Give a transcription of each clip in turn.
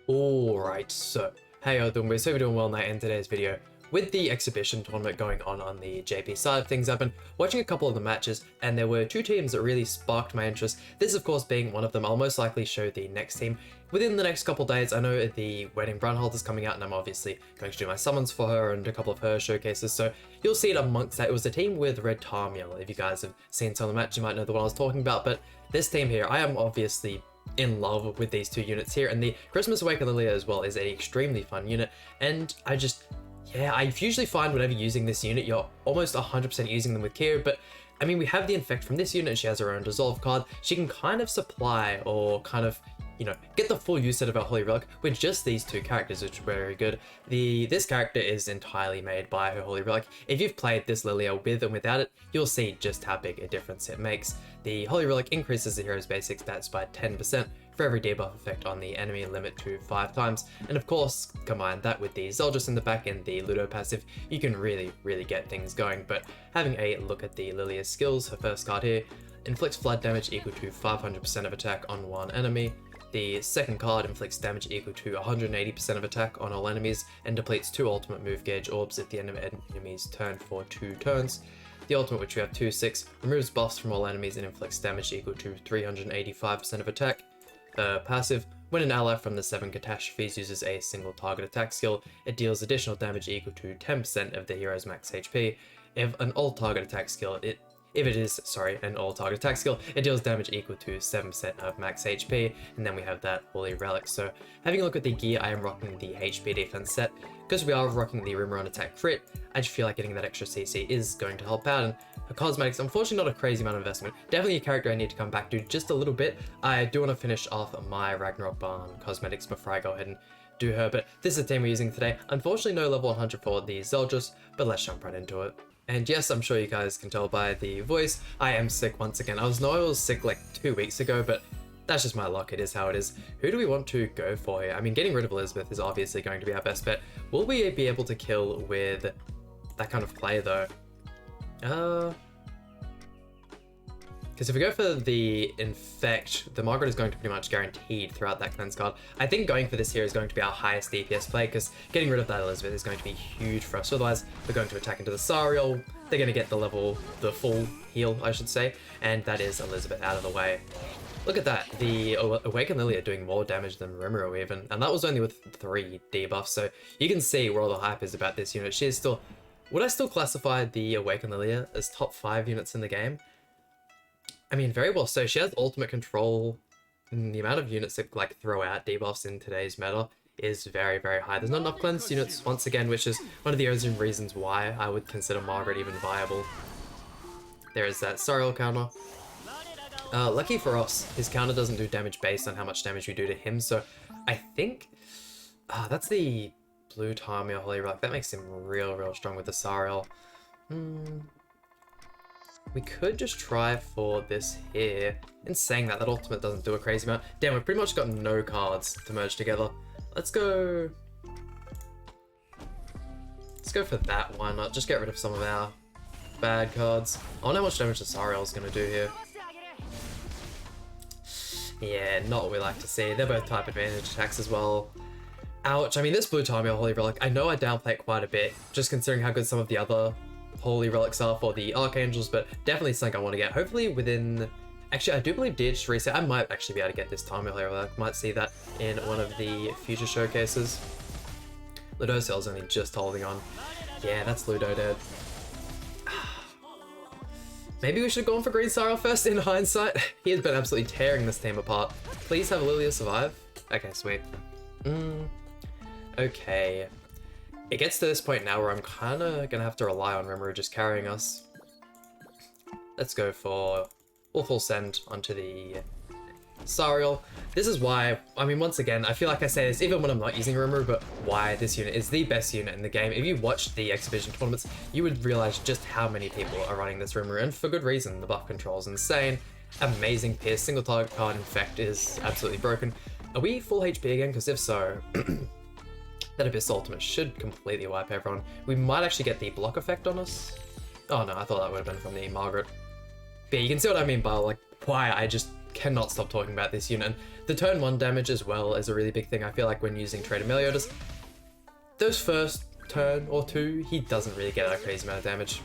Alright, so how y'all doing? We're so doing well now in today's video. With the exhibition tournament going on the JP side of things, I've been watching a couple of the matches and there were two teams that really sparked my interest. This of course being one of them. I'll most likely show the next team within the next couple of days. I know the Wedding Brunhold is coming out and I'm obviously going to do my summons for her and a couple of her showcases, so you'll see it amongst that. It was a team with Red Tarmiel. If you guys have seen some of the match, you might know the one I was talking about, but this team here, I am obviously in love with these two units here, and the Christmas Awakened Lilia as well is an extremely fun unit, and I usually find whenever using this unit, you're almost 100% using them with Kira, but I mean, we have the Infect from this unit, she has her own Dissolve card, she can kind of supply or kind of, you know, get the full use out of our Holy Relic with just these two characters, which is very good. This character is entirely made by her Holy Relic. If you've played this Lilia with and without it, you'll see just how big a difference it makes. The Holy Relic increases the hero's basic stats by 10% for every debuff effect on the enemy, limit to 5 times. And of course, combine that with the Zeldris in the back and the Ludo passive, you can really get things going. But having a look at the Lilia's skills, her first card here, inflicts flood damage equal to 500% of attack on one enemy. The second card inflicts damage equal to 180% of attack on all enemies and depletes 2 ultimate move gauge orbs at the end of an enemy's turn for 2 turns. The ultimate, which we have 2/6, removes buffs from all enemies and inflicts damage equal to 385% of attack. Passive, when an ally from the 7 catastrophes uses a single target attack skill, it deals additional damage equal to 10% of the hero's max HP. If an all target attack skill, it deals damage equal to 7% of max HP, and then we have that Holy Relic. So having a look at the gear, I am rocking the HP defense set. Because we are rocking the Rimmer on attack crit, I just feel like getting that extra CC is going to help out, and her cosmetics, unfortunately not a crazy amount of investment. Definitely a character I need to come back to just a little bit. I do want to finish off my Ragnarok Barn cosmetics before I go ahead and do her, but this is the team we're using today. Unfortunately no level 100 for the Zeldris, but let's jump right into it. And yes, I'm sure you guys can tell by the voice, I am sick once again. I was sick like 2 weeks ago, but that's just my luck, it is how it is. Who do we want to go for here? I mean, getting rid of Elizabeth is obviously going to be our best bet. Will we be able to kill with that kind of play though? Because if we go for the Infect, the Margaret is going to pretty much guaranteed throughout that cleanse card. I think going for this here is going to be our highest DPS play, because getting rid of that Elizabeth is going to be huge for us. Otherwise, we're going to attack into the Sariel, they're going to get the full heal, I should say, and that is Elizabeth out of the way. Look at that, the Awakened Lily are doing more damage than Rimuru even, and that was only with 3 debuffs, so you can see where all the hype is about this unit. She is still, would I still classify the Awakened Lilia as top 5 units in the game? I mean, very well so. She has ultimate control, and the amount of units that like throw out debuffs in today's meta is very high. There's not enough cleanse units once again, which is one of the only reasons why I would consider Margaret even viable. There is that Sariel counter. Lucky for us, his counter doesn't do damage based on how much damage we do to him, so I think that's the blue Tarmiel Holy Relic. That makes him real strong with the Sariel. We could just try for this here. In saying that, that ultimate doesn't do a crazy amount. Damn, we've pretty much got no cards to merge together. Let's go for that, why not? Just get rid of some of our bad cards. I wonder how much damage the Sariel is going to do here. Yeah, not what we like to see. They're both type advantage attacks as well. Ouch. I mean, this blue Tarmiel Holy Relic, I know I downplay it quite a bit, just considering how good some of the other Holy Relics are for the Archangels, but definitely something I want to get. Hopefully within... Actually, I do believe did just reset. I might actually be able to get this Tarmiel Holy Relic. Might see that in one of the future showcases. Ludo Cell's only just holding on. Yeah, that's Ludo dead. Maybe we should have gone for Green Sariel first in hindsight. He has been absolutely tearing this team apart. Please have Lilia survive. Okay, sweet. Okay. It gets to this point now where I'm kind of going to have to rely on Rimuru just carrying us. Let's go for... We'll full send onto the Sariel. This is why, I mean, once again, I feel like I say this even when I'm not using Rimuru, but why this unit is the best unit in the game. If you watched the exhibition tournaments, you would realize just how many people are running this Rimuru, and for good reason. The buff control is insane. Amazing Pierce, single target card Infect is absolutely broken. Are we full HP again? Because if so, that Abyss ultimate should completely wipe everyone. We might actually get the block effect on us. Oh no, I thought that would have been from the Margaret. But yeah, you can see what I mean by like why I just cannot stop talking about this unit. And the turn 1 damage as well is a really big thing. I feel like when using Trader Meliodas, those first turn or two, he doesn't really get a crazy amount of damage.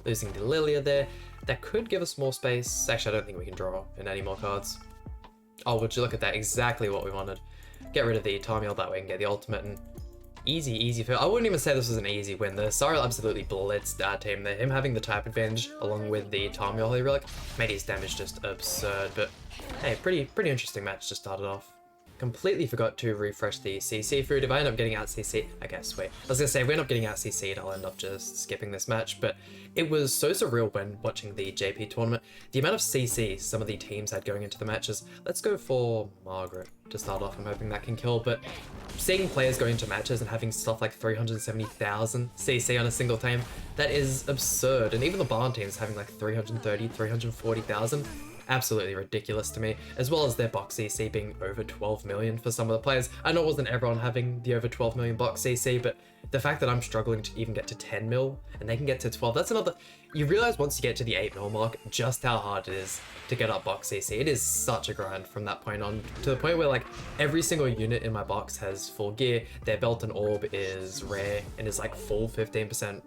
Losing the Lilia there, that could give us more space. Actually, I don't think we can draw in any more cards. Oh, would you look at that, exactly what we wanted. Get rid of the Tarmiel, that way we can get the ultimate, and easy for. I wouldn't even say this was an easy win. The Sariel absolutely blitzed our team there. Him having the type advantage along with the Tarmiel Holy Relic made his damage just absurd, but hey, pretty interesting match to start it off. Completely forgot to refresh the CC food. If I end up getting out CC, I guess, wait. I was gonna say, if we end up getting out CC'd, I'll end up just skipping this match, but it was so surreal when watching the JP tournament. The amount of CC some of the teams had going into the matches. Let's go for Margaret to start off. I'm hoping that can kill, but seeing players go into matches and having stuff like 370,000 CC on a single team, that is absurd. And even the barn teams having like 330, 340,000. Absolutely ridiculous to me, as well as their box CC being over 12 million for some of the players. I know it wasn't everyone having the over 12 million box CC, but the fact that I'm struggling to even get to 10 mil and they can get to 12, that's another. You realize once you get to the 8 mil mark just how hard it is to get up box CC. It is such a grind from that point on, to the point where like every single unit in my box has full gear, their belt and orb is rare and is like full 15%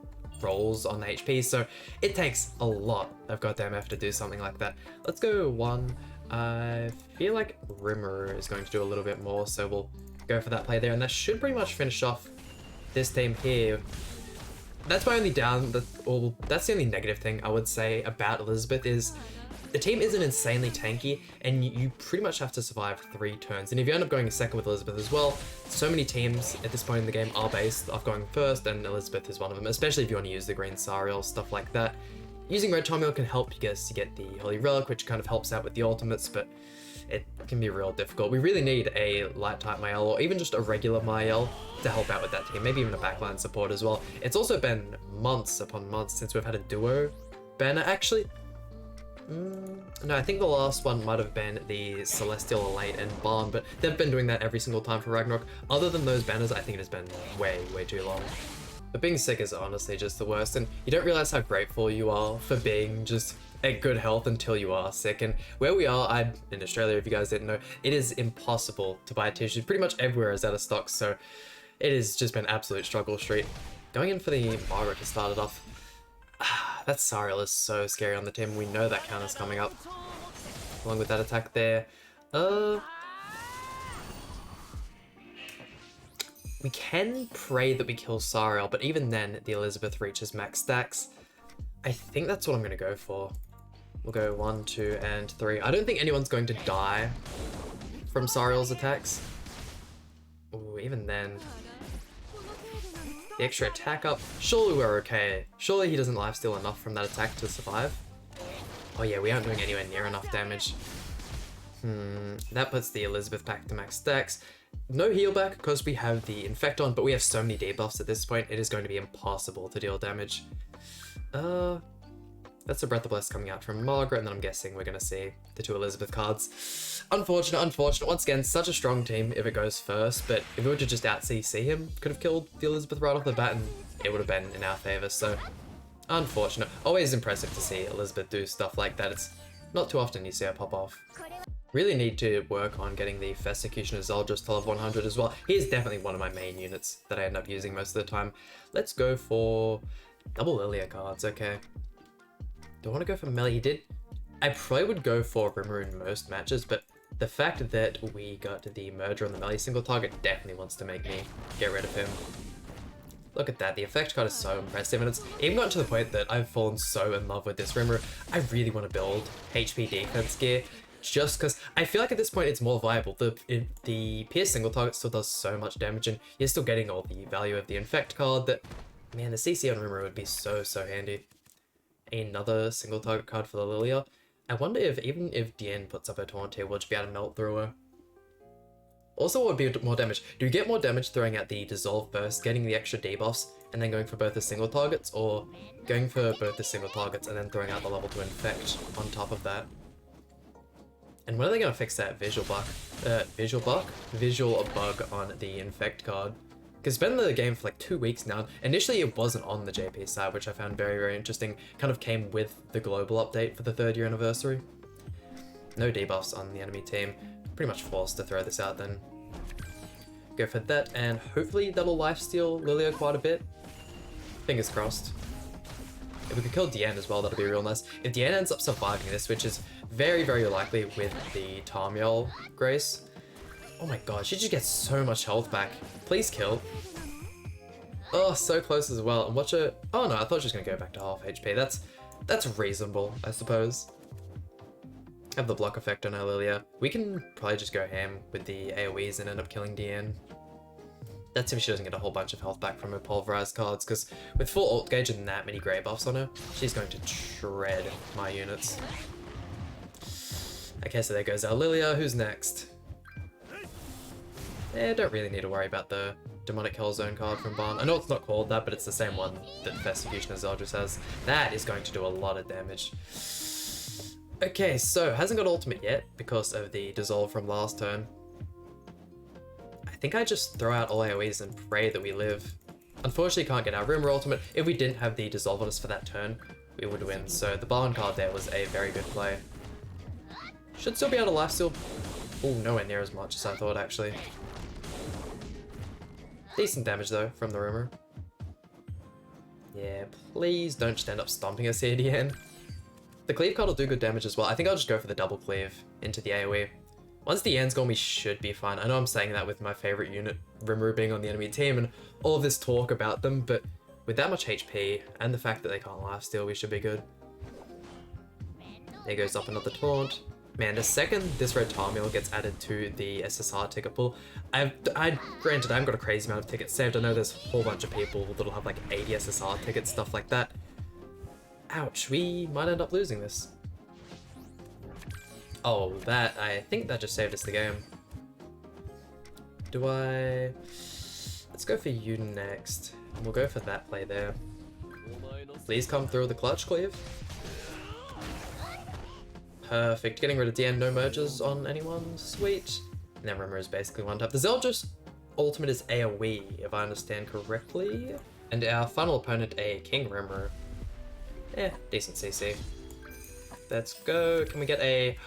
rolls on the HP, so it takes a lot of goddamn effort to do something like that. Let's go 1. I feel like Rimmer is going to do a little bit more, so we'll go for that play there, and that should pretty much finish off this team here. That's my only that's the only negative thing I would say about Elizabeth is the team isn't insanely tanky, and you pretty much have to survive 3 turns. And if you end up going second with Elizabeth as well, so many teams at this point in the game are based off going first, and Elizabeth is one of them, especially if you want to use the green Sariel, stuff like that. Using red Tarmiel can help you guys to get the Holy Relic, which kind of helps out with the ultimates, but it can be real difficult. We really need a light type Mael, or even just a regular Mael to help out with that team, maybe even a backline support as well. It's also been months upon months since we've had a duo banner, actually. No, I think the last one might have been the Celestial Elate and Barn, but they've been doing that every single time for Ragnarok. Other than those banners, I think it has been way too long. But being sick is honestly just the worst, and you don't realize how grateful you are for being just at good health until you are sick. And where we are, in Australia, if you guys didn't know, it is impossible to buy tissues. Pretty much everywhere is out of stock, so it has just been absolute struggle street. Going in for the Margaret to start it off. That Sariel is so scary on the team. We know that counter's coming up. Along with that attack there. We can pray that we kill Sariel, but even then, the Elizabeth reaches max stacks. I think that's what I'm going to go for. We'll go 1, 2, and 3. I don't think anyone's going to die from Sariel's attacks. Ooh, even then. The extra attack up. Surely we're okay. Surely he doesn't lifesteal enough from that attack to survive. Oh yeah, we aren't doing anywhere near enough damage. That puts the Elizabeth back to max stacks. No heal back because we have the Infect on, but we have so many debuffs at this point, it is going to be impossible to deal damage. That's a Breath of Bless coming out from Margaret, and then I'm guessing we're going to see the 2 Elizabeth cards. Unfortunate. Once again, such a strong team if it goes first, but if we were to just out-CC him, could have killed the Elizabeth right off the bat, and it would have been in our favor, so unfortunate. Always impressive to see Elizabeth do stuff like that. It's not too often you see her pop off. Really need to work on getting the Persecutioner Zeldris to level 100 as well. He is definitely one of my main units that I end up using most of the time. Let's go for double Lilia cards, okay. Do I want to go for melee? He did. I probably would go for Rimmer in most matches, but the fact that we got the Murder on the melee single target definitely wants to make me get rid of him. Look at that, the effect card is so impressive, and it's even gotten to the point that I've fallen so in love with this Rimmer. I really want to build HP defense gear, just because I feel like at this point it's more viable. The Pierce single target still does so much damage, and you're still getting all the value of the Infect card that, man, the CC on Rimmer would be so handy. Another single target card for the Lilia. I wonder if even if Diane puts up her taunt here, we'll just be able to melt through her. Also, what would be more damage? Do you get more damage throwing out the Dissolve first, getting the extra debuffs, and then going for both the single targets, or going for both the single targets and then throwing out the level 2 Infect on top of that? And when are they going to fix that visual bug on the Infect card? Because it's been in the game for like 2 weeks now. Initially it wasn't on the JP side, which I found very interesting. Kind of came with the global update for the 3rd year anniversary. No debuffs on the enemy team. Pretty much forced to throw this out then. Go for that, and hopefully that'll lifesteal Lilia quite a bit. Fingers crossed. If we could kill Diane as well, that'll be real nice. If Diane ends up surviving this, which is very, very likely with the Tarmiel Grace. Oh my god, she just gets so much health back. Please kill. Oh, so close as well. And watch her. Oh no, I thought she was gonna go back to half HP. That's reasonable, I suppose. Have the block effect on our Lilia. We can probably just go ham with the AoEs and end up killing Diane. That's if she doesn't get a whole bunch of health back from her pulverized cards, because with full ult gauge and that many grey buffs on her, she's going to shred my units. Okay, so there goes our Lilia. Who's next? Don't really need to worry about the Demonic Hell Zone card from Barn. I know it's not called that, but it's the same one that Persecution of Zeldris has. That is going to do a lot of damage. Okay, so hasn't got ultimate yet because of the dissolve from last turn. I think I just throw out all AoEs and pray that we live. Unfortunately, can't get our Rimmer ultimate. If we didn't have the dissolve on us for that turn, we would win. So the Barn card there was a very good play. Should still be able to lifesteal. Oh, nowhere near as much as I thought actually. Decent damage though from the Rimmer. Yeah, please don't just end up stomping us here at the end. The cleave card will do good damage as well. I think I'll just go for the double cleave into the AoE. Once the end's gone, we should be fine. I know I'm saying that with my favorite unit, Rimmer, being on the enemy team and all of this talk about them, but with that much HP and the fact that they can't lifesteal, we should be good. There goes up another taunt. Man, the second this red Tarmiel gets added to the SSR ticket pool, granted, I haven't got a crazy amount of tickets saved. I know there's a whole bunch of people that'll have like 80 SSR tickets, stuff like that. Ouch, we might end up losing this. Oh, I think that just saved us the game. Let's go for you next. We'll go for that play there. Please come through the clutch cleave. Perfect, getting rid of DN, no merges on anyone, sweet. And then Rimmer is basically one tap. The Zeldris ultimate is AoE, if I understand correctly. And our final opponent, a King Rimmer. Decent CC. Let's go. Can we get a...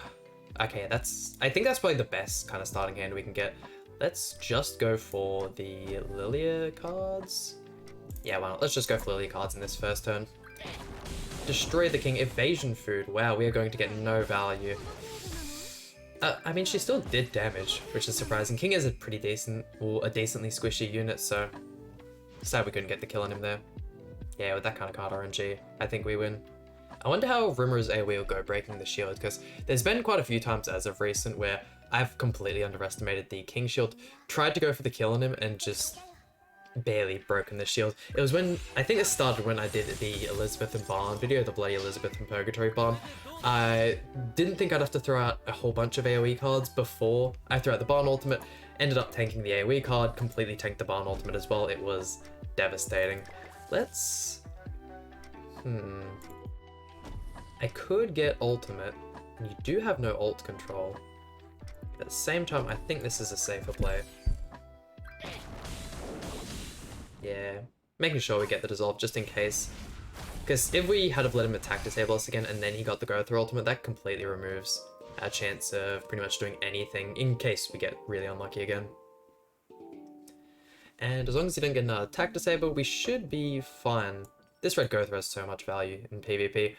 Okay, I think that's probably the best kind of starting hand we can get. Let's just go for the Lilia cards. Yeah, why not? Let's just go for Lilia cards in this first turn. Destroy the King. Evasion food. Wow, we are going to get no value. I mean, she still did damage, which is surprising. King is a pretty decent, or a decently squishy unit, so sad we couldn't get the kill on him there. Yeah, with that kind of card RNG, I think we win. I wonder how Rimmer's AoE will go breaking the shield, because there's been quite a few times as of recent where I've completely underestimated the King shield, tried to go for the kill on him, and just barely broken the shield. It was when, I think it started when I did the Elizabeth and Barn video, the Bloody Elizabeth and Purgatory Barn. I didn't think I'd have to throw out a whole bunch of AoE cards before I threw out the Barn ultimate, ended up tanking the AoE card, completely tanked the Barn ultimate as well. It was devastating. Let's... I could get ultimate, and you do have no ult control. But at the same time, I think this is a safer play. Yeah, making sure we get the dissolve just in case. Because if we had have let him attack disable us again and then he got the go through ultimate, that completely removes our chance of pretty much doing anything in case we get really unlucky again. And as long as he didn't get another attack disable, we should be fine. This red go through has so much value in PvP.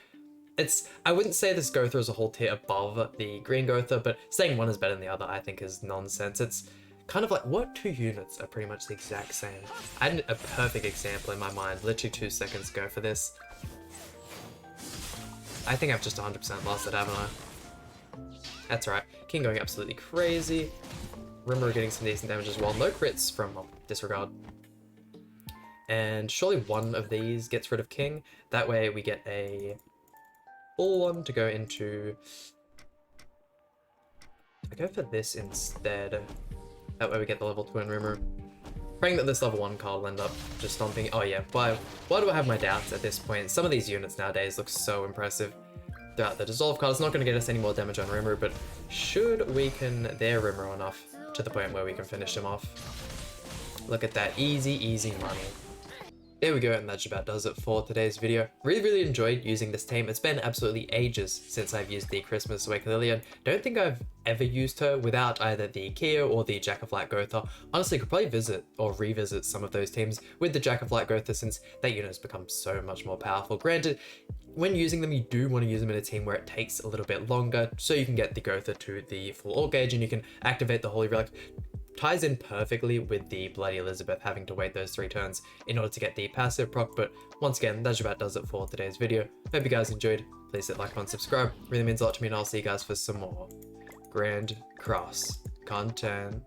I wouldn't say this go through is a whole tier above the green go through, but saying one is better than the other I think is nonsense. It's kind of like, what two units are pretty much the exact same? I had a perfect example in my mind literally 2 seconds ago for this. I think I've just 100% lost it, haven't I? That's right. King going absolutely crazy. Rimmer getting some decent damage as well. No crits from disregard. And surely one of these gets rid of King. That way we get a full one to go into... I go for this instead. That way we get the level 2 in Rimmer. Praying that this level 1 card will end up just stomping. Oh yeah, why do I have my doubts at this point? Some of these units nowadays look so impressive. Throughout the dissolve card, it's not going to get us any more damage on Rimmer, but should weaken their Rimmer enough to the point where we can finish him off. Look at that, easy, easy money. There we go, and that just about does it for today's video. Really enjoyed using this team. It's been absolutely ages since I've used the Christmas Lillian. Don't think I've ever used her without either the Kia or the Jack of Light Gotha. Honestly, could probably visit or revisit some of those teams with the Jack of Light Gotha since that unit has become so much more powerful. Granted, when using them, you do want to use them in a team where it takes a little bit longer so you can get the Gotha to the full ult gauge and you can activate the Holy Relic. Ties in perfectly with the Bloody Elizabeth having to wait those 3 turns in order to get the passive proc, but once again, that just about does it for today's video. Hope you guys enjoyed. Please hit like, comment, subscribe. Really means a lot to me, and I'll see you guys for some more Grand Cross content.